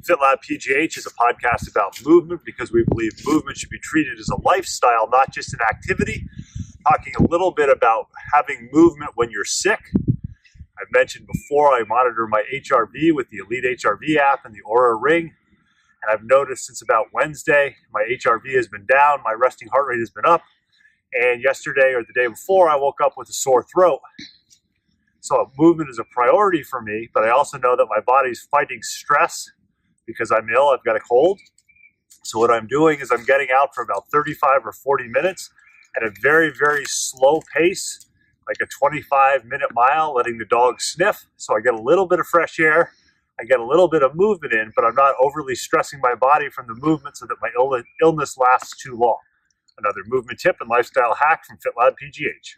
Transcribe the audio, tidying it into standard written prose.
FitLab PGH is a podcast about movement because we believe movement should be treated as a lifestyle, not just an activity. Talking a little bit about having movement when you're sick. I've mentioned before I monitor my HRV with the Elite HRV app and the Oura Ring. And I've noticed since about Wednesday, my HRV has been down, my resting heart rate has been up. And yesterday or the day before, I woke up with a sore throat. So movement is a priority for me, but I also know that my body's fighting stress because I'm ill, I've got a cold. So what I'm doing is I'm getting out for about 35 or 40 minutes at a very, very slow pace, like a 25-minute mile, letting the dog sniff. So I get a little bit of fresh air, I get a little bit of movement in, but I'm not overly stressing my body from the movement so that my illness lasts too long. Another movement tip and lifestyle hack from FitLab PGH.